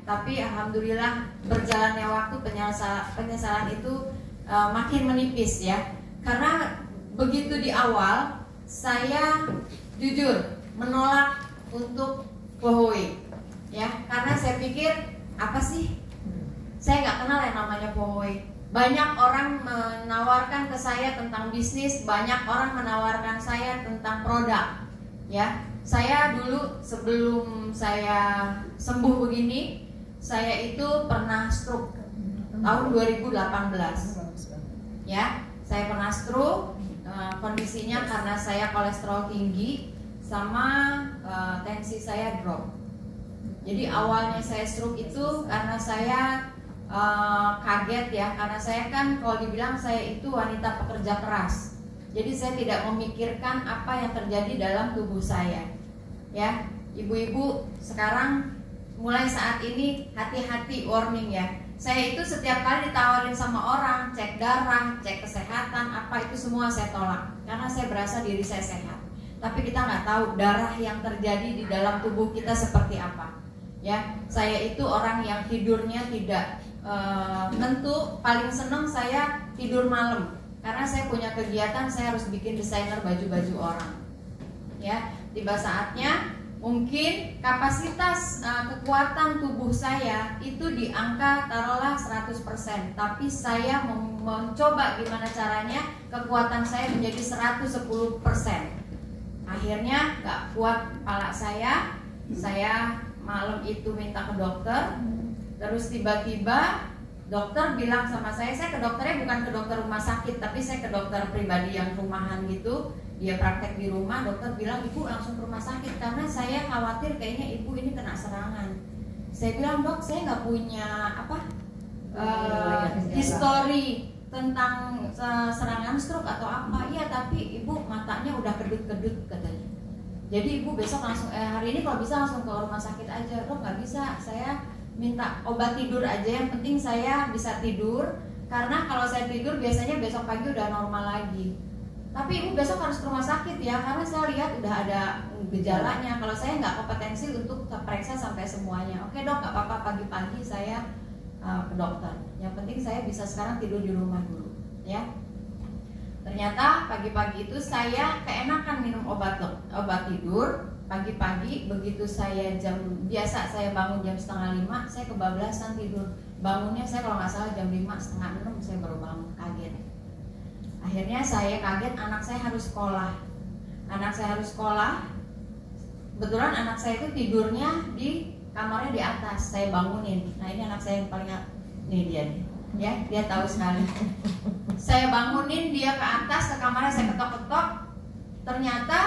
Tapi alhamdulillah berjalannya waktu penyesalan itu makin menipis ya. Karena begitu di awal saya jujur menolak untuk pohoi ya, karena saya pikir apa sih, saya nggak kenal yang namanya pohoi. Banyak orang menawarkan ke saya tentang bisnis, banyak orang menawarkan saya tentang produk ya. Saya dulu sebelum saya sembuh begini, saya itu pernah stroke tahun 2018 ya. Saya pernah stroke, kondisinya karena saya kolesterol tinggi sama tensi saya drop. Jadi awalnya saya stroke itu karena saya kaget ya, karena saya kan kalau dibilang saya itu wanita pekerja keras. Jadi saya tidak memikirkan apa yang terjadi dalam tubuh saya. Ya, ibu-ibu sekarang mulai saat ini hati-hati, warning ya. Saya itu setiap kali ditawarin sama orang cek darah, cek kesehatan, apa itu semua saya tolak karena saya berasa diri saya sehat. Tapi kita nggak tahu darah yang terjadi di dalam tubuh kita seperti apa. Ya, saya itu orang yang tidurnya tidak tentu, paling seneng saya tidur malam karena saya punya kegiatan, saya harus bikin desainer baju-baju orang. Ya, tiba saatnya mungkin kapasitas kekuatan tubuh saya itu di angka taruhlah 100%, tapi saya mencoba gimana caranya kekuatan saya menjadi 110%. Akhirnya nggak kuat kepala saya malam itu minta ke dokter. Terus tiba-tiba dokter bilang sama saya ke dokternya bukan ke dokter rumah sakit, tapi saya ke dokter pribadi yang rumahan gitu. Dia praktek di rumah, dokter bilang ibu langsung ke rumah sakit karena saya khawatir kayaknya ibu ini kena serangan. Saya bilang dok, saya nggak punya histori tentang serangan stroke atau apa. Iya, tapi ibu matanya udah kedut-kedut katanya. Jadi ibu besok langsung hari ini kalau bisa langsung ke rumah sakit aja. Dok nggak bisa, saya minta obat tidur aja, yang penting saya bisa tidur. Karena kalau saya tidur biasanya besok pagi udah normal lagi. Tapi ibu besok harus ke rumah sakit ya, karena saya lihat udah ada gejalanya. Kalau saya nggak kompetensi untuk periksa sampai semuanya. Oke dok, nggak apa-apa, pagi-pagi saya ke dokter. Yang penting saya bisa sekarang tidur di rumah dulu ya. Ternyata pagi-pagi itu saya keenakan minum obat tidur. Pagi-pagi begitu saya biasa saya bangun jam 4:30, saya kebablasan tidur. Bangunnya saya kalau nggak salah jam 5, setengah 6 saya baru bangun, kaget. Akhirnya saya kaget, anak saya harus sekolah. Kebetulan anak saya itu tidurnya di kamarnya di atas, saya bangunin. Nah ini anak saya yang paling, nih dia nih. Ya, dia tahu sekali. Saya bangunin dia ke atas, ke kamarnya saya ketok-ketok. Ternyata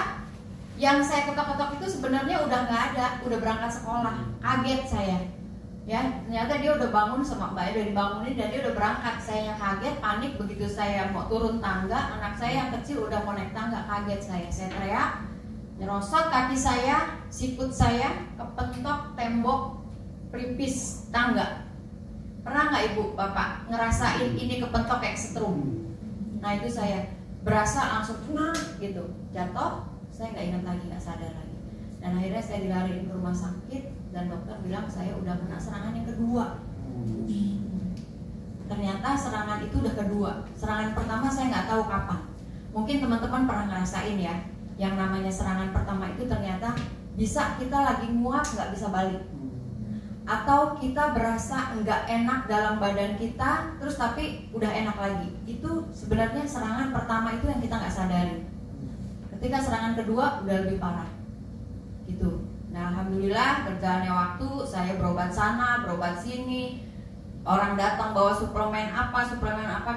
yang saya ketok-ketok itu sebenarnya udah nggak ada, udah berangkat sekolah. Kaget saya. Ya, ternyata dia udah bangun sama mbak, udah dibangunin dan dia udah berangkat. Saya yang kaget, panik begitu saya mau turun tangga, anak saya yang kecil udah mau naik tangga, kaget saya. Saya teriak, nyerosot kaki saya, sikut saya kepentok tembok pelipis tangga. Pernah nggak ibu bapak ngerasain ini kepentok kayak setrum? Nah itu saya berasa langsung gitu jatuh, saya nggak ingat lagi, nggak sadar lagi. Dan akhirnya saya dilariin ke rumah sakit dan dokter bilang saya udah kena serangan yang kedua. Ternyata serangan itu udah kedua. Serangan pertama saya nggak tahu kapan. Mungkin teman-teman pernah ngerasain ya, yang namanya serangan pertama itu ternyata bisa kita lagi nguap nggak bisa balik. Atau kita berasa nggak enak dalam badan kita, terus tapi udah enak lagi. Itu sebenarnya serangan pertama itu yang kita nggak sadari. Ketika serangan kedua udah lebih parah, gitu. Nah alhamdulillah berjalannya waktu, saya berobat sana, berobat sini. Orang datang bawa suplemen apa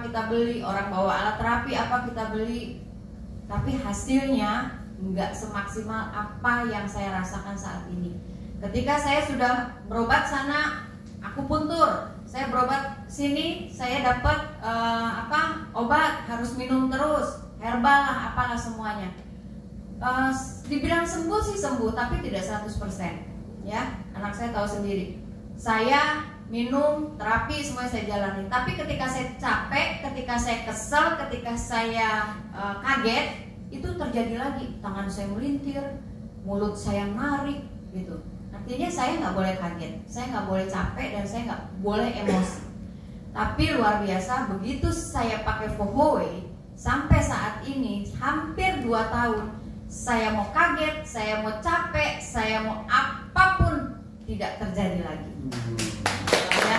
kita beli. Orang bawa alat terapi apa kita beli. Tapi hasilnya nggak semaksimal apa yang saya rasakan saat ini. Ketika saya sudah berobat sana, aku puntur. Saya berobat sini, saya dapat obat harus minum terus, herbal lah, apalah semuanya. Dibilang sembuh sih sembuh, tapi tidak 100%. Ya, anak saya tahu sendiri. Saya minum terapi semuanya saya jalani. Tapi ketika saya capek, ketika saya kesel, ketika saya kaget, itu terjadi lagi. Tangan saya melintir, mulut saya narik, gitu. Nanti Artinya saya nggak boleh kaget, saya nggak boleh capek, dan saya nggak boleh emosi. Tapi luar biasa, begitu saya pakai Fohoway, sampai saat ini hampir 2 tahun, saya mau kaget, saya mau capek, saya mau apapun tidak terjadi lagi. Ya,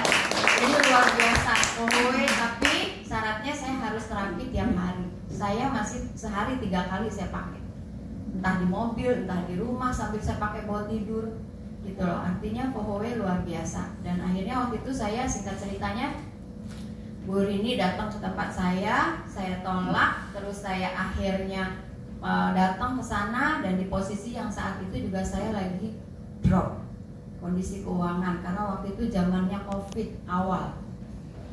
ini luar biasa Fohoway, tapi syaratnya saya harus terapi tiap hari. Saya masih sehari 3 kali saya pakai, entah di mobil, entah di rumah, sambil saya pakai buat tidur, gitu loh. Artinya Fohoway luar biasa. Dan akhirnya waktu itu saya, singkat ceritanya, Bu Rini datang ke tempat saya tolak, terus saya akhirnya datang ke sana, dan di posisi yang saat itu juga saya lagi drop kondisi keuangan, karena waktu itu zamannya COVID awal,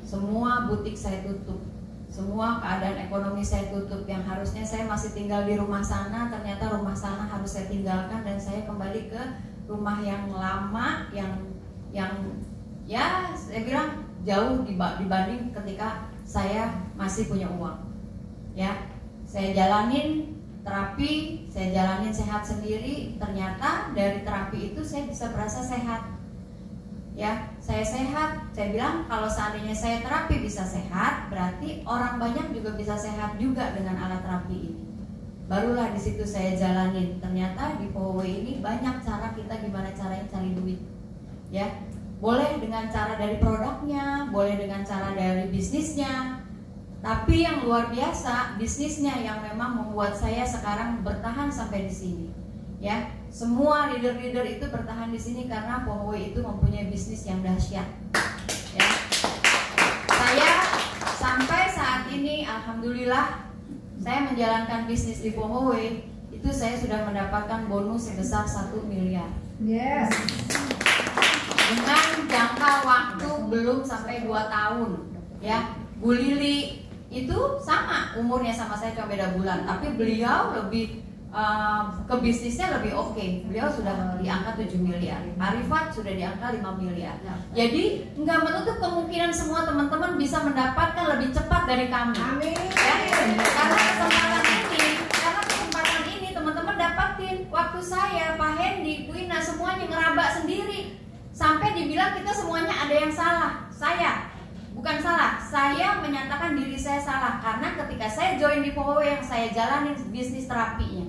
semua butik saya tutup, semua keadaan ekonomi saya tutup. Yang harusnya saya masih tinggal di rumah sana, ternyata rumah sana harus saya tinggalkan, dan saya kembali ke rumah yang lama, yang ya saya bilang jauh dibanding ketika saya masih punya uang. Ya, saya jalanin terapi, saya jalanin sehat sendiri. Ternyata dari terapi itu saya bisa berasa sehat. Ya, saya sehat. Saya bilang kalau seandainya saya terapi bisa sehat, berarti orang banyak juga bisa sehat juga dengan alat terapi ini. Barulah di situ saya jalanin. Ternyata di Fohoway ini banyak cara kita gimana caranya cari duit. Ya, boleh dengan cara dari produknya, boleh dengan cara dari bisnisnya. Tapi yang luar biasa, bisnisnya yang memang membuat saya sekarang bertahan sampai di sini. Ya, semua leader-leader itu bertahan di sini karena Fohoway itu mempunyai bisnis yang dahsyat. Ya, saya sampai saat ini, alhamdulillah, saya menjalankan bisnis di Fohoway itu saya sudah mendapatkan bonus sebesar 1 miliar. Yes. Dengan jangka waktu belum sampai 2 tahun. Ya, Bu Lili itu sama, umurnya sama saya cuma beda bulan, tapi beliau lebih ke bisnisnya lebih oke. Beliau sudah di angka 7 miliar. Arifat sudah di angka 5 miliar. Jadi nggak menutup kemungkinan semua teman-teman bisa mendapatkan lebih cepat dari kami. Amin. Ya, karena kesempatan ini teman-teman dapatin. Waktu saya, Pak Hendy, Bu Ina, semuanya ngeraba sendiri. Sampai dibilang kita semuanya ada yang salah. Saya bukan salah, saya menyatakan diri saya salah karena ketika saya join di Fohoway yang saya jalani bisnis terapinya,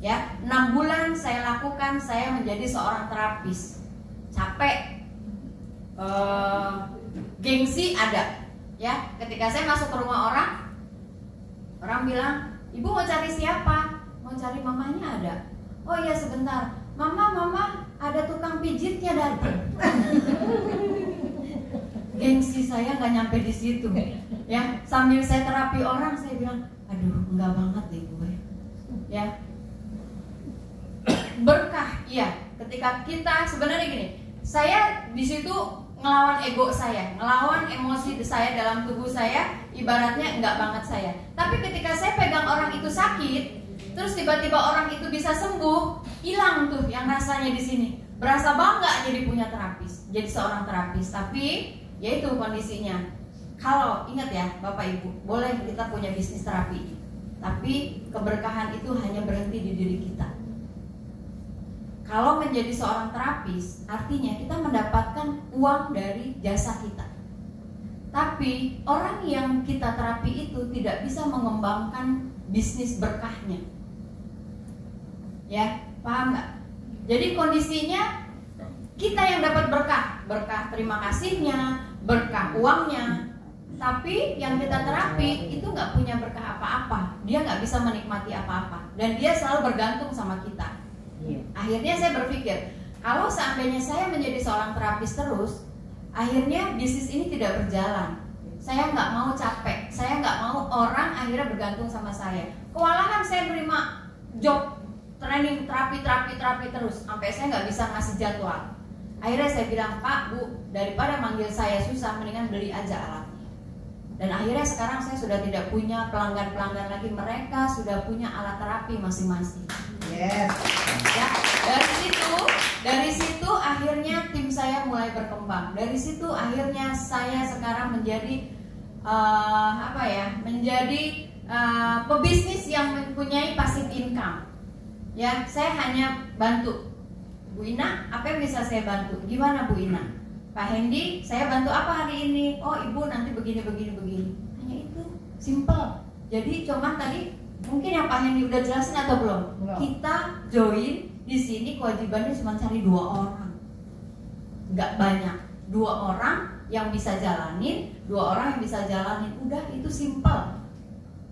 ya 6 bulan saya lakukan, saya menjadi seorang terapis. Capek, gengsi ada, ya. Ketika saya masuk ke rumah orang bilang, ibu mau cari siapa? Mau cari mamanya ada. Oh iya sebentar, mama ada tukang pijitnya datang. Gengsi saya nggak nyampe di situ, ya. Sambil saya terapi orang, saya bilang, aduh, enggak banget deh gue, ya. Berkah, iya. Ketika kita sebenarnya gini, saya di situ ngelawan ego saya, ngelawan emosi saya dalam tubuh saya, ibaratnya enggak banget saya. Tapi ketika saya pegang orang itu sakit, terus tiba-tiba orang itu bisa sembuh, hilang tuh yang rasanya di sini. Berasa bangga jadi punya terapis, jadi seorang terapis. Tapi yaitu kondisinya. Kalau ingat ya Bapak Ibu, boleh kita punya bisnis terapi, tapi keberkahan itu hanya berhenti di diri kita. Kalau menjadi seorang terapis, artinya kita mendapatkan uang dari jasa kita. Tapi orang yang kita terapi itu tidak bisa mengembangkan bisnis berkahnya. Ya, paham nggak? Jadi kondisinya kita yang dapat berkah terima kasihnya, berkah uangnya. Tapi yang kita terapi itu nggak punya berkah apa-apa. Dia nggak bisa menikmati apa-apa. Dan dia selalu bergantung sama kita. Akhirnya saya berpikir, kalau seandainya saya menjadi seorang terapis terus, akhirnya bisnis ini tidak berjalan. Saya nggak mau capek, saya nggak mau orang akhirnya bergantung sama saya. Kewalahan saya menerima job training terapi terus, sampai saya nggak bisa ngasih jadwal. Akhirnya saya bilang, Pak, Bu, daripada manggil saya susah, mendingan beli aja alatnya. Dan akhirnya sekarang saya sudah tidak punya pelanggan-pelanggan lagi, mereka sudah punya alat terapi masing-masing. Yes. Ya, dari situ akhirnya tim saya mulai berkembang. Dari situ akhirnya saya sekarang menjadi menjadi pebisnis yang mempunyai passive income. Ya, saya hanya bantu Bu Ina, apa yang bisa saya bantu? Gimana Bu Ina? Pak Hendy, saya bantu apa hari ini? Oh Ibu nanti begini. Hanya itu, simple. Jadi cuman tadi mungkin yang Pak Hendy udah jelasin atau belum? Kita join di sini kewajibannya cuma cari 2 orang, nggak banyak. 2 orang yang bisa jalanin, 2 orang yang bisa jalanin. Udah itu simple.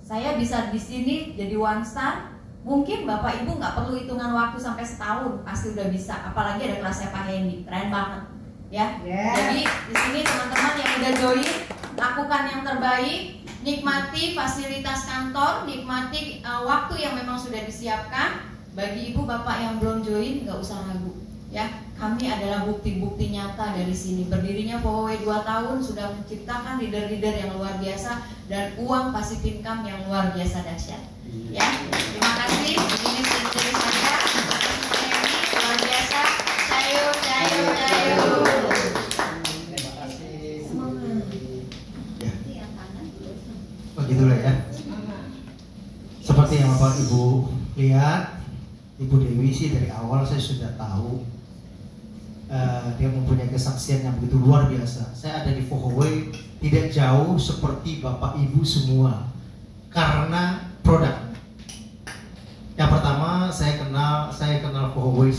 Saya bisa di sini jadi 1 star. Mungkin Bapak Ibu nggak perlu hitungan waktu sampai setahun, pasti udah bisa. Apalagi ada kelasnya Pak Hendy, keren banget, ya. Jadi di sini teman-teman yang udah join, lakukan yang terbaik, nikmati fasilitas kantor, nikmati waktu yang memang sudah disiapkan. Bagi ibu bapak yang belum join, nggak usah ragu, ya. Kami adalah bukti-bukti nyata dari sini. Berdirinya Powaway 2 tahun sudah menciptakan leader-leader yang luar biasa dan uang passive income yang luar biasa dahsyat. Ya, terima kasih. Ini dari saya. Luar biasa. Cayo. Terima kasih. Ya. Begitulah ya. Seperti yang Bapak Ibu lihat, Ibu Dewi sih dari awal saya sudah tahu dia mempunyai kesaksian yang begitu luar biasa. Saya ada di Powaway tidak jauh seperti Bapak Ibu semua karena produk. Yang pertama saya kenal Powaway.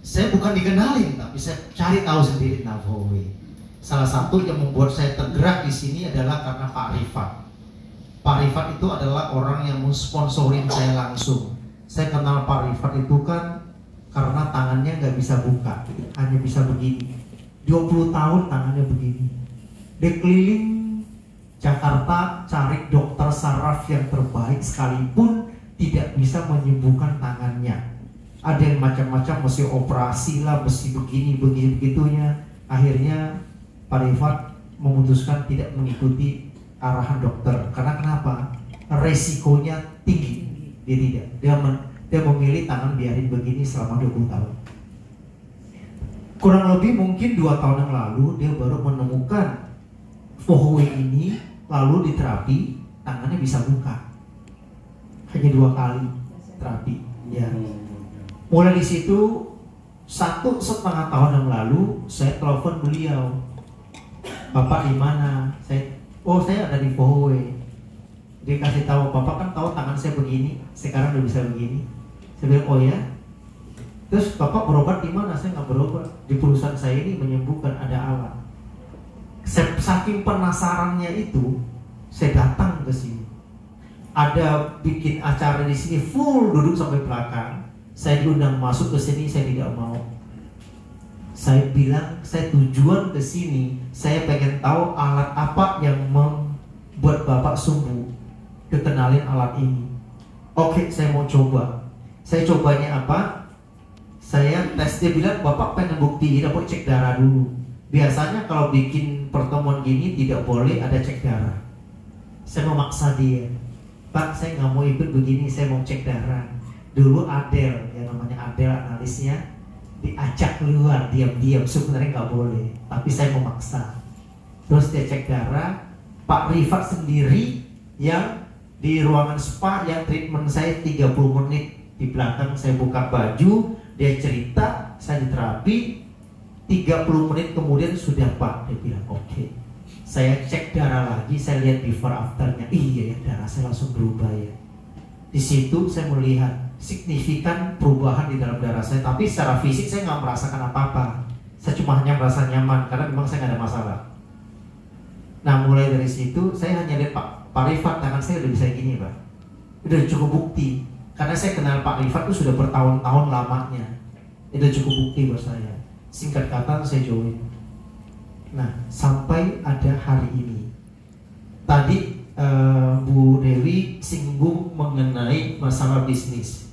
Saya bukan dikenalin, tapi saya cari tahu sendiri tentang Powaway. Salah satu yang membuat saya tergerak di sini adalah karena Pak Rifat. Pak Rifat itu adalah orang yang mensponsorin saya langsung. Saya kenal Pak Rifat itu kan karena tangannya nggak bisa buka, hanya bisa begini. 20 tahun tangannya begini. Dia keliling Jakarta cari dokter saraf yang terbaik sekalipun tidak bisa menyembuhkan tangannya. Ada yang macam-macam, mesti operasi lah, mesti begitunya. Akhirnya Pak Rifat memutuskan tidak mengikuti arahan dokter. Karena kenapa? Resikonya tinggi. Dia tidak. Dia memilih tangan biarin begini selama 20 tahun. Kurang lebih mungkin 2 tahun yang lalu dia baru menemukan Powaway ini, lalu diterapi, tangannya bisa buka. Hanya 2 kali terapi. Ya. Mulai di situ 1,5 tahun yang lalu saya telepon beliau. Bapak di mana? Saya ada di Powaway. Dia kasih tahu, Bapak kan tahu tangan saya begini, sekarang udah bisa begini. Saya bilang, oh ya. Terus Bapak berobat di mana? Saya nggak berobat. Di perusahaan saya ini menyembuhkan, ada alat. Saking penasarannya itu, saya datang ke sini. Ada bikin acara di sini full duduk sampai belakang. Saya diundang masuk ke sini, saya tidak mau. Saya bilang, saya tujuan ke sini, saya pengen tahu alat apa yang membuat Bapak sembuh. Dikenalin alat ini. Oke, saya mau coba. Saya cobanya apa? Saya tes, dia bilang Bapak pengen buktiin apa, cek darah dulu. Biasanya kalau bikin pertemuan gini tidak boleh ada cek darah. Saya memaksa dia, Pak saya nggak mau ikut begini, saya mau cek darah. Dulu Adel, yang namanya Adel analisnya, diajak keluar diam-diam, sebenarnya nggak boleh, tapi saya memaksa. Terus dia cek darah. Pak Rifat sendiri yang di ruangan spa yang treatment saya 30 menit. Di belakang saya buka baju, dia cerita, saya diterapi. 30 menit kemudian sudah Pak, dia bilang oke. Saya cek darah lagi, saya lihat before afternya. Iya ya, darah saya langsung berubah ya. Di situ saya melihat signifikan perubahan di dalam darah saya, tapi secara fisik saya nggak merasakan apa-apa. Saya cuma hanya merasa nyaman karena memang saya nggak ada masalah. Nah mulai dari situ saya hanya lihat Pak Rifat, tangan saya udah bisa gini Pak. Udah cukup bukti. Karena saya kenal Pak Rifat itu sudah bertahun-tahun lamanya. Itu cukup bukti buat saya. Singkat kata saya join. Nah sampai ada hari ini. Tadi Bu Dewi singgung mengenai masalah bisnis.